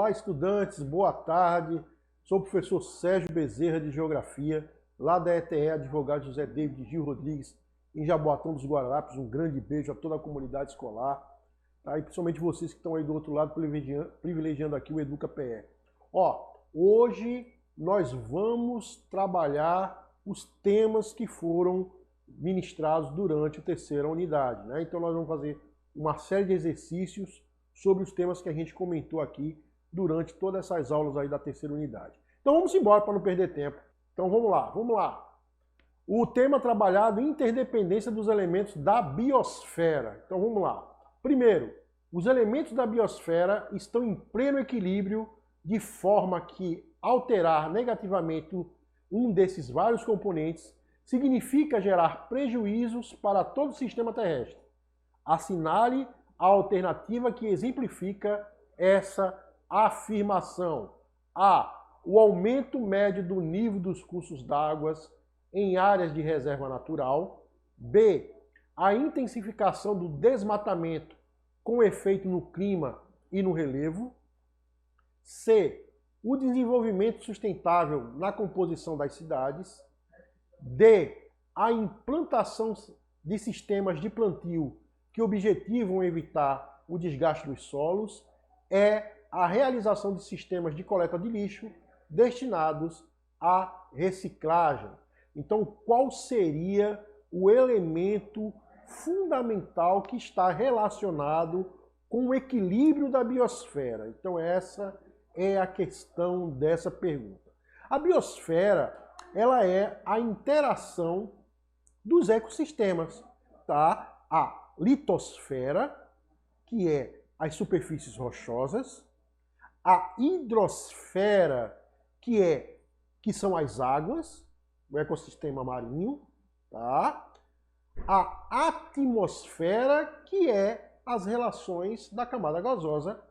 Olá, estudantes, boa tarde. Sou o professor Sérgio Bezerra de Geografia, lá da ETE Advogado José David Gil Rodrigues, em Jaboatão dos Guararapes. Um grande beijo a toda a comunidade escolar, tá? E principalmente vocês que estão aí do outro lado privilegiando aqui o EducaPE. Hoje nós vamos trabalhar os temas que foram ministrados durante a terceira unidade, né? Então nós vamos fazer uma série de exercícios sobre os temas que a gente comentou aqui durante todas essas aulas aí da terceira unidade. Então vamos embora para não perder tempo. Então vamos lá. O tema trabalhado, interdependência dos elementos da biosfera. Então vamos lá. Primeiro, os elementos da biosfera estão em pleno equilíbrio, de forma que alterar negativamente um desses vários componentes significa gerar prejuízos para todo o sistema terrestre. Assinale a alternativa que exemplifica essa afirmação. A. O aumento médio do nível dos cursos d'água em áreas de reserva natural. B. A intensificação do desmatamento com efeito no clima e no relevo. C. O desenvolvimento sustentável na composição das cidades. D. A implantação de sistemas de plantio que objetivam evitar o desgaste dos solos. É a realização de sistemas de coleta de lixo destinados à reciclagem. Então, qual seria o elemento fundamental que está relacionado com o equilíbrio da biosfera? Então, essa é a questão dessa pergunta. A biosfera, ela é a interação dos ecossistemas, tá? A litosfera, que é as superfícies rochosas, a hidrosfera, que são as águas, o ecossistema marinho, tá? A atmosfera, que é as relações da camada gasosa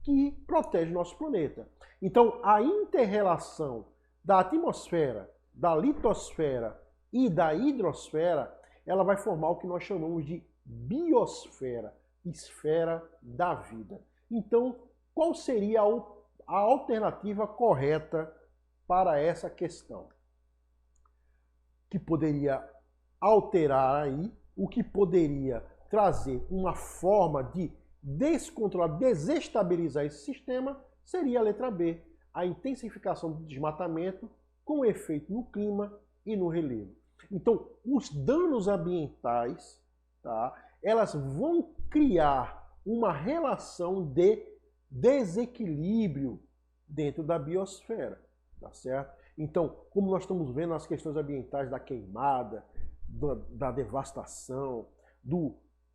que protege o nosso planeta. Então, a inter-relação da atmosfera, da litosfera e da hidrosfera, ela vai formar o que nós chamamos de biosfera, esfera da vida. Então, qual seria a alternativa correta para essa questão? Que poderia alterar aí, o que poderia trazer uma forma de descontrolar, desestabilizar esse sistema, seria a letra B, a intensificação do desmatamento com efeito no clima e no relevo. Então, os danos ambientais, tá, elas vão criar uma relação de desequilíbrio dentro da biosfera, tá certo? Então, como nós estamos vendo as questões ambientais da queimada, da devastação,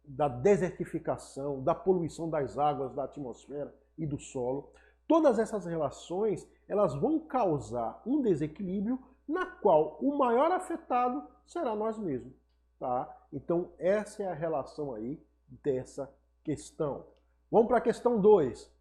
da desertificação, da poluição das águas, da atmosfera e do solo, todas essas relações, elas vão causar um desequilíbrio na qual o maior afetado será nós mesmos, tá? Então, essa é a relação aí dessa questão. Vamos para a questão 2.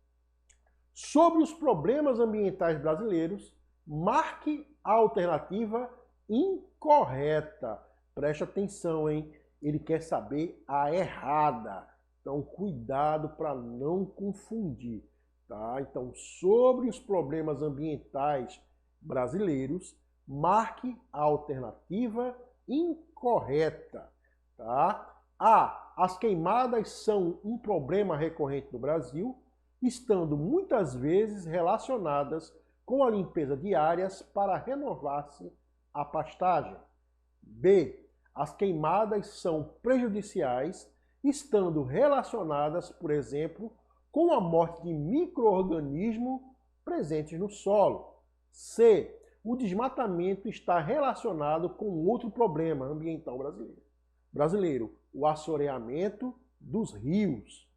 Sobre os problemas ambientais brasileiros, marque a alternativa incorreta. Preste atenção, hein? Ele quer saber a errada. Então, cuidado para não confundir, tá? Então, sobre os problemas ambientais brasileiros, marque a alternativa incorreta, tá? A. As queimadas são um problema recorrente no Brasil, estando muitas vezes relacionadas com a limpeza de áreas para renovar-se a pastagem. B. As queimadas são prejudiciais, estando relacionadas, por exemplo, com a morte de micro-organismos presentes no solo. C. O desmatamento está relacionado com outro problema ambiental brasileiro, o assoreamento dos rios.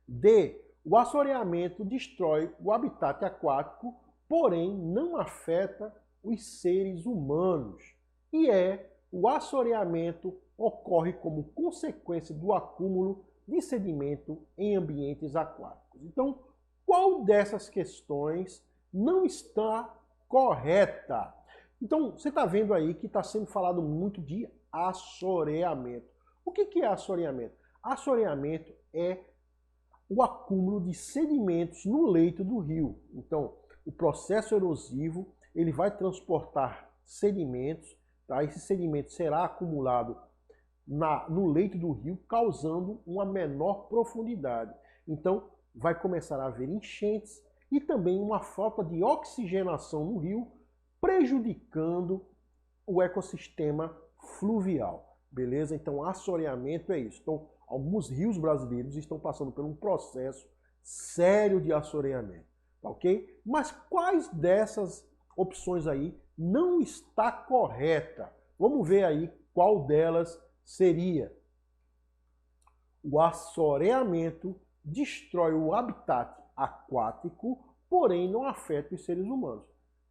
D. O assoreamento destrói o habitat aquático, porém não afeta os seres humanos. E o assoreamento ocorre como consequência do acúmulo de sedimento em ambientes aquáticos. Então, qual dessas questões não está correta? Então, você está vendo aí que está sendo falado muito de assoreamento. O que é assoreamento? Assoreamento é o acúmulo de sedimentos no leito do rio. Então, o processo erosivo ele vai transportar sedimentos, tá? Esse sedimento será acumulado no leito do rio, causando uma menor profundidade. Então, vai começar a haver enchentes e também uma falta de oxigenação no rio, prejudicando o ecossistema fluvial. Beleza? Então, assoreamento é isso. Então, alguns rios brasileiros estão passando por um processo sério de assoreamento, tá ok? Mas quais dessas opções aí não está correta? Vamos ver aí qual delas seria. O assoreamento destrói o habitat aquático, porém não afeta os seres humanos.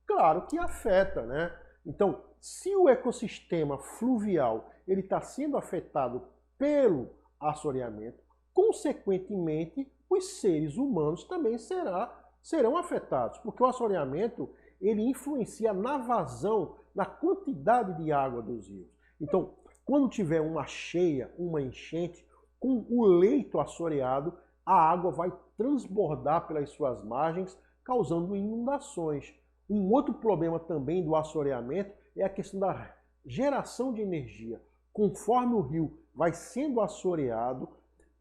Claro que afeta, né? Então, se o ecossistema fluvial ele está sendo afetado pelo assoreamento, consequentemente, os seres humanos também serão afetados, porque o assoreamento ele influencia na vazão, na quantidade de água dos rios. Então, quando tiver uma cheia, uma enchente, com o leito assoreado, a água vai transbordar pelas suas margens, causando inundações. Um outro problema também do assoreamento é a questão da geração de energia. Conforme o rio vai sendo assoreado,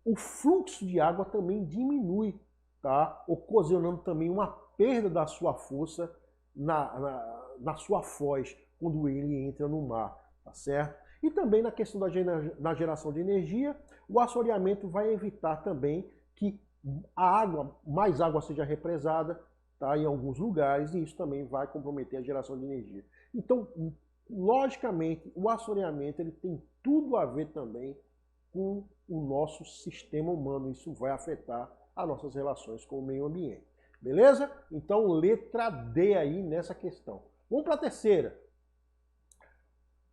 o fluxo de água também diminui, tá? Ocasionando também uma perda da sua força na sua foz, quando ele entra no mar, tá certo? E também na questão da geração de energia, o assoreamento vai evitar também que mais água seja represada, tá, em alguns lugares, e isso também vai comprometer a geração de energia. Então, logicamente, o assoreamento ele tem tudo a ver também com o nosso sistema humano. Isso vai afetar as nossas relações com o meio ambiente. Beleza? Então, letra D aí nessa questão. Vamos para a terceira.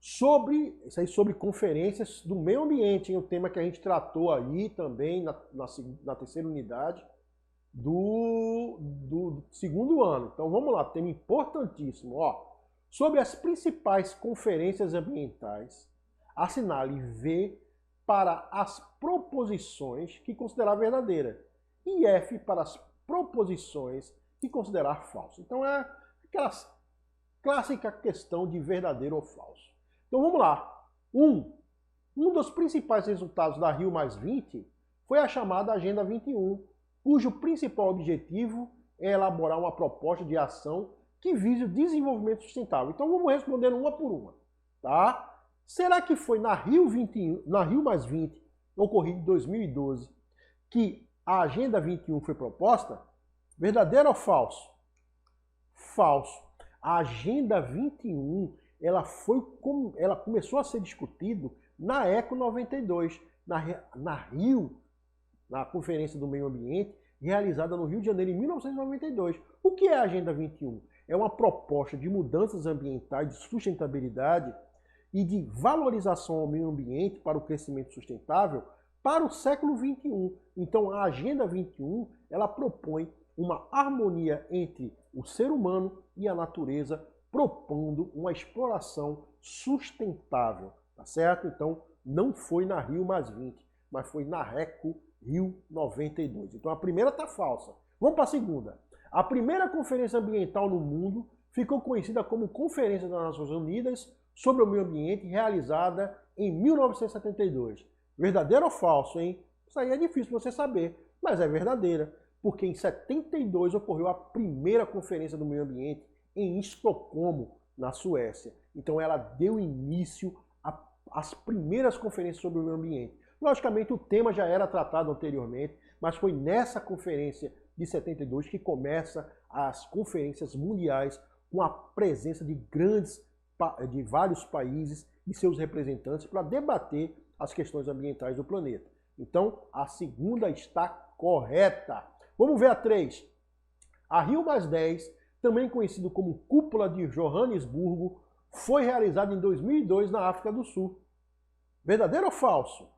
Isso aí sobre conferências do meio ambiente, hein? O tema que a gente tratou aí também na terceira unidade do segundo ano. Então vamos lá, tema importantíssimo. Ó, sobre as principais conferências ambientais, assinale V para as proposições que considerar verdadeira e F para as proposições que considerar falso. Então é aquela clássica questão de verdadeiro ou falso. Então vamos lá. Um dos principais resultados da Rio+20 foi a chamada Agenda 21, cujo principal objetivo é elaborar uma proposta de ação que vise o desenvolvimento sustentável. Então vamos responder uma por uma, tá? Será que foi na Rio+20, ocorrido em 2012, que a Agenda 21 foi proposta? Verdadeiro ou falso? Falso. A Agenda 21 ela começou a ser discutida na Eco 92, na Rio, na Conferência do Meio Ambiente, realizada no Rio de Janeiro em 1992. O que é a Agenda 21? É uma proposta de mudanças ambientais, de sustentabilidade e de valorização ao meio ambiente para o crescimento sustentável para o século 21. Então a Agenda 21 ela propõe uma harmonia entre o ser humano e a natureza, propondo uma exploração sustentável, tá certo? Então, não foi na Rio+20, mas foi na Eco Rio 92. Então, a primeira está falsa. Vamos para a segunda. A primeira conferência ambiental no mundo ficou conhecida como Conferência das Nações Unidas sobre o Meio Ambiente, realizada em 1972. Verdadeiro ou falso, hein? Isso aí é difícil você saber, mas é verdadeira, porque em 72 ocorreu a primeira Conferência do Meio Ambiente em Estocolmo, na Suécia. Então ela deu início às primeiras conferências sobre o meio ambiente. Logicamente o tema já era tratado anteriormente, mas foi nessa conferência de 72 que começa as conferências mundiais com a presença de vários países e seus representantes para debater as questões ambientais do planeta. Então a segunda está correta. Vamos ver a 3. A Rio+10, também conhecido como Cúpula de Joanesburgo, foi realizado em 2002 na África do Sul. Verdadeiro ou falso?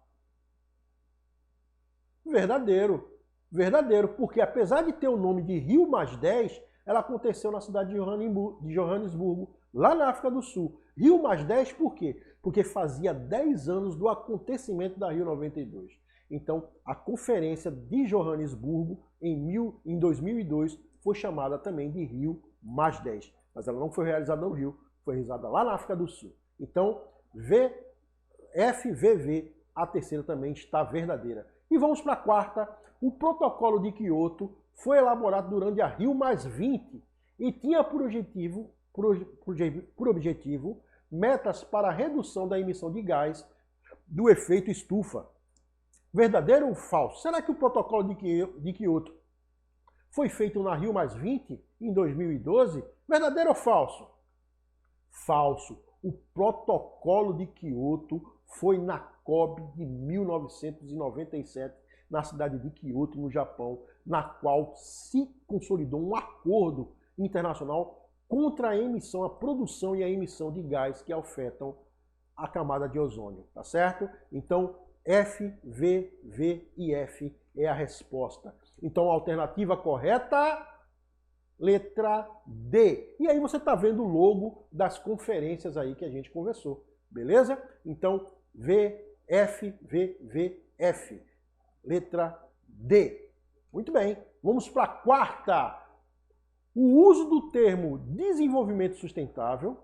Verdadeiro. Verdadeiro, porque apesar de ter o nome de Rio+10, ela aconteceu na cidade de Joanesburgo, lá na África do Sul. Rio+10 por quê? Porque fazia 10 anos do acontecimento da Rio 92. Então, a Conferência de Joanesburgo, em 2002, foi chamada também de Rio+10. Mas ela não foi realizada no Rio, foi realizada lá na África do Sul. Então, FVV, a terceira também está verdadeira. E vamos para a quarta. O protocolo de Kyoto foi elaborado durante a Rio+20 e tinha por objetivo metas para a redução da emissão de gás do efeito estufa. Verdadeiro ou falso? Será que o protocolo de Kyoto foi feito na Rio+20 em 2012? Verdadeiro ou falso? Falso. O protocolo de Kyoto foi na COB de 1997, na cidade de Kyoto, no Japão, na qual se consolidou um acordo internacional contra a emissão, a produção e a emissão de gás que afetam a camada de ozônio, tá certo? Então, F, V, V e F é a resposta. Então, a alternativa correta, letra D. E aí você está vendo o logo das conferências aí que a gente conversou, beleza? Então, V, F, V, V, F. Letra D. Muito bem. Vamos para a quarta. O uso do termo desenvolvimento sustentável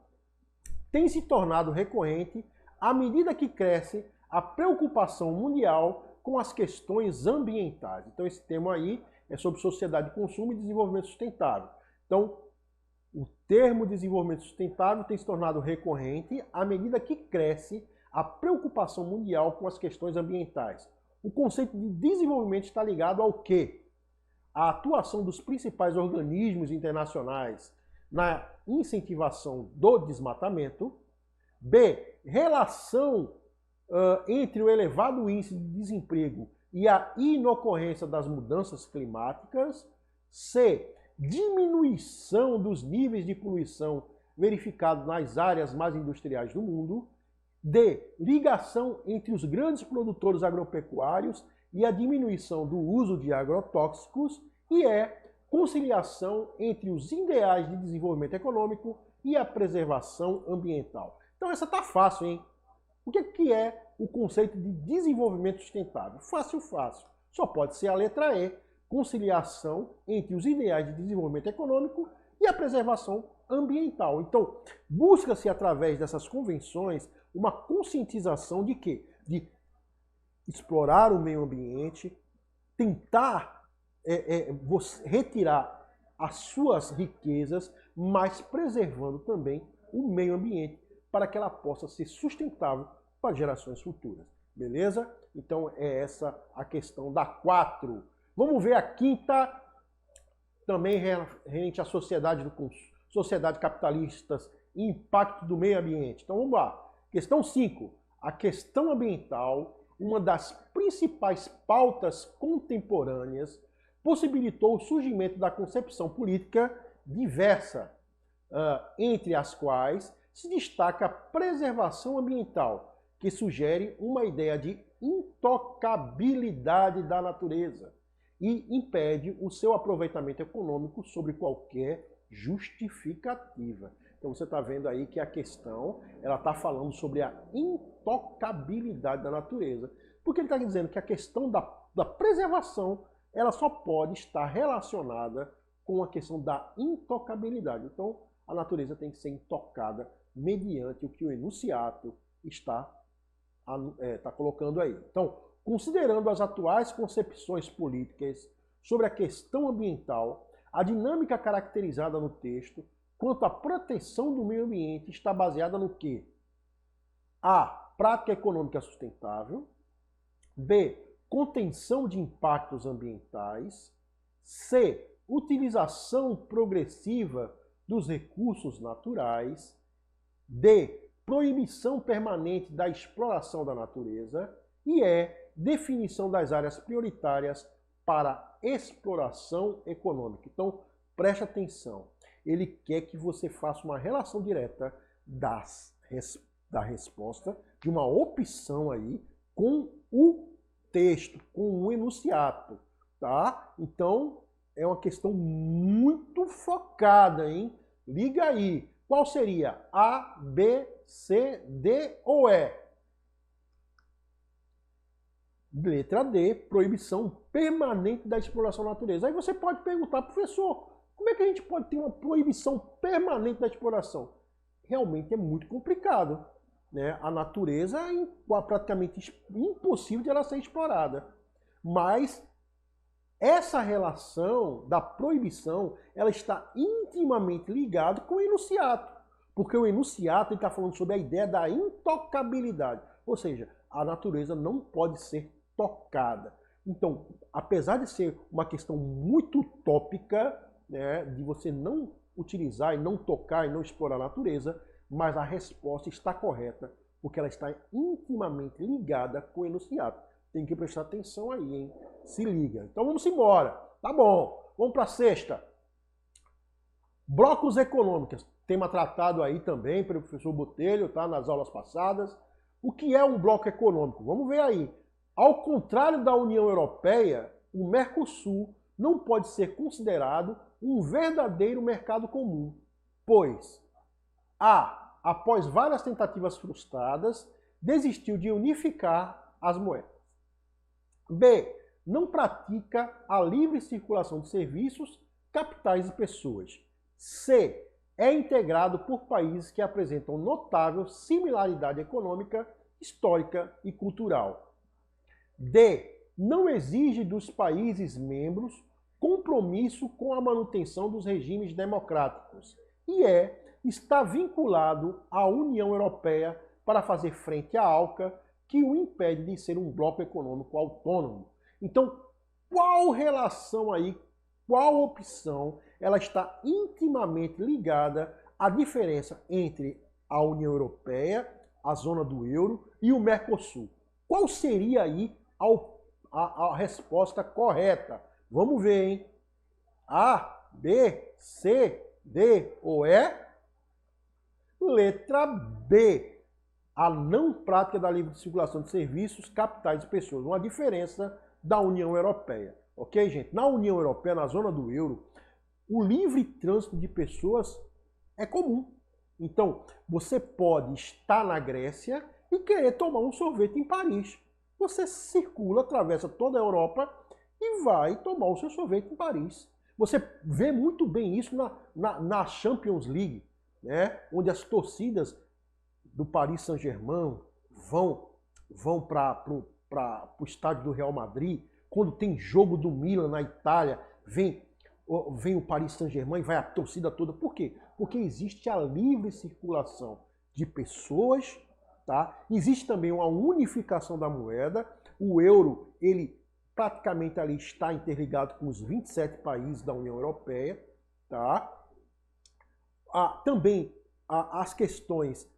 tem se tornado recorrente à medida que cresce a preocupação mundial com as questões ambientais. Então, esse tema aí é sobre sociedade de consumo e desenvolvimento sustentável. Então, o termo desenvolvimento sustentável tem se tornado recorrente à medida que cresce a preocupação mundial com as questões ambientais. O conceito de desenvolvimento está ligado ao quê? A atuação dos principais organismos internacionais na incentivação do desmatamento. B. Relação entre o elevado índice de desemprego e a inocorrência das mudanças climáticas. C. Diminuição dos níveis de poluição verificados nas áreas mais industriais do mundo. D. Ligação entre os grandes produtores agropecuários e a diminuição do uso de agrotóxicos. E E. Conciliação entre os ideais de desenvolvimento econômico e a preservação ambiental. Então essa tá fácil, hein? O que é o conceito de desenvolvimento sustentável? Fácil, fácil. Só pode ser a letra E, conciliação entre os ideais de desenvolvimento econômico e a preservação ambiental. Então, busca-se através dessas convenções uma conscientização de quê? De explorar o meio ambiente, tentar retirar as suas riquezas, mas preservando também o meio ambiente para que ela possa ser sustentável para gerações futuras. Beleza? Então é essa a questão da 4. Vamos ver a quinta, também referente à sociedade capitalistas e impacto do meio ambiente. Então vamos lá. Questão 5. A questão ambiental, uma das principais pautas contemporâneas, possibilitou o surgimento da concepção política diversa, entre as quais se destaca a preservação ambiental, que sugere uma ideia de intocabilidade da natureza e impede o seu aproveitamento econômico sobre qualquer justificativa. Então você está vendo aí que a questão ela está falando sobre a intocabilidade da natureza, porque ele está dizendo que a questão da preservação ela só pode estar relacionada com a questão da intocabilidade. Então a natureza tem que ser intocada mediante o que o enunciado está colocando aí. Então, considerando as atuais concepções políticas sobre a questão ambiental, a dinâmica caracterizada no texto quanto à proteção do meio ambiente está baseada no quê? A. Prática econômica sustentável. B. Contenção de impactos ambientais. C. Utilização progressiva dos recursos naturais. D. Proibição permanente da exploração da natureza. E E. Definição das áreas prioritárias para exploração econômica. Então, preste atenção. Ele quer que você faça uma relação direta da resposta, de uma opção aí, com o texto, com o enunciado, tá? Então, é uma questão muito focada, hein? Liga aí. Qual seria? A, B, C, D ou E? Letra D, proibição permanente da exploração da natureza. Aí você pode perguntar, professor, como é que a gente pode ter uma proibição permanente da exploração? Realmente é muito complicado, né? A natureza é praticamente impossível de ela ser explorada. Mas essa relação da proibição, ela está intimamente ligada com o enunciado. Porque o enunciado está falando sobre a ideia da intocabilidade. Ou seja, a natureza não pode ser tocada. Então, apesar de ser uma questão muito utópica, né, de você não utilizar e não tocar e não explorar a natureza, mas a resposta está correta, porque ela está intimamente ligada com o enunciado. Tem que prestar atenção aí, hein? Se liga. Então vamos embora. Tá bom. Vamos para a sexta. Blocos econômicos. Tema tratado aí também pelo professor Botelho, tá? Nas aulas passadas. O que é um bloco econômico? Vamos ver aí. Ao contrário da União Europeia, o Mercosul não pode ser considerado um verdadeiro mercado comum, pois A, após várias tentativas frustradas, desistiu de unificar as moedas. B, não pratica a livre circulação de serviços, capitais e pessoas. C, é integrado por países que apresentam notável similaridade econômica, histórica e cultural. D, não exige dos países membros compromisso com a manutenção dos regimes democráticos e está vinculado à União Europeia para fazer frente à ALCA, que o impede de ser um bloco econômico autônomo. Então, qual relação aí, qual opção, ela está intimamente ligada à diferença entre a União Europeia, a zona do euro e o Mercosul? Qual seria aí a resposta correta? Vamos ver, hein? A, B, C, D ou E? Letra B. A não prática da livre circulação de serviços, capitais e pessoas. Uma diferença da União Europeia. Ok, gente? Na União Europeia, na zona do euro, o livre trânsito de pessoas é comum. Então, você pode estar na Grécia e querer tomar um sorvete em Paris. Você circula, atravessa toda a Europa e vai tomar o seu sorvete em Paris. Você vê muito bem isso na Champions League, né? Onde as torcidas do Paris Saint-Germain vão para o estádio do Real Madrid. Quando tem jogo do Milan na Itália, vem o Paris Saint-Germain e vai a torcida toda. Por quê? Porque existe a livre circulação de pessoas, tá? Existe também uma unificação da moeda. O euro, ele praticamente ali está interligado com os 27 países da União Europeia, tá? Também as questões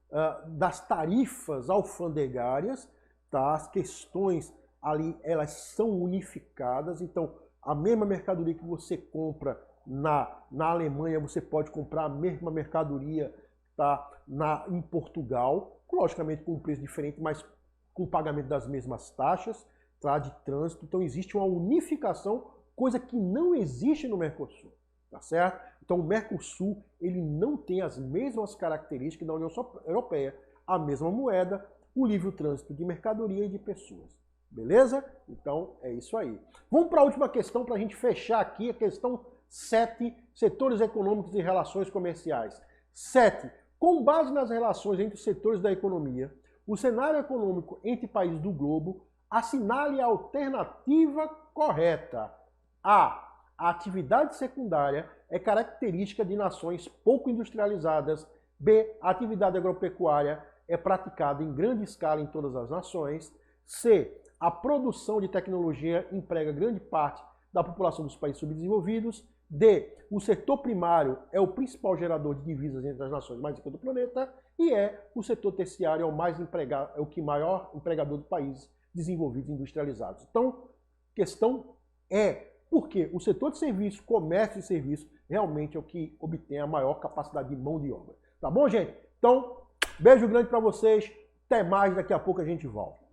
das tarifas alfandegárias, tá? As questões ali, elas são unificadas, então a mesma mercadoria que você compra na Alemanha, você pode comprar a mesma mercadoria, tá? Em Portugal, logicamente com um preço diferente, mas com o pagamento das mesmas taxas, tá? De trânsito. Então existe uma unificação, coisa que não existe no Mercosul, tá certo? Então o Mercosul, ele não tem as mesmas características da União Europeia, a mesma moeda, o livre trânsito de mercadoria e de pessoas. Beleza? Então é isso aí. Vamos para a última questão para a gente fechar aqui, a questão 7, setores econômicos e relações comerciais. 7. Com base nas relações entre os setores da economia, o cenário econômico entre países do globo, assinale a alternativa correta. A atividade secundária é característica de nações pouco industrializadas. B. A atividade agropecuária é praticada em grande escala em todas as nações. C. A produção de tecnologia emprega grande parte da população dos países subdesenvolvidos. D. O setor primário é o principal gerador de divisas entre as nações mais ricas do planeta. E o setor terciário é o maior empregador de países desenvolvidos e industrializados. Então, questão porque o setor de serviço, comércio e serviço, realmente é o que obtém a maior capacidade de mão de obra. Tá bom, gente? Então, beijo grande para vocês. Até mais, daqui a pouco a gente volta.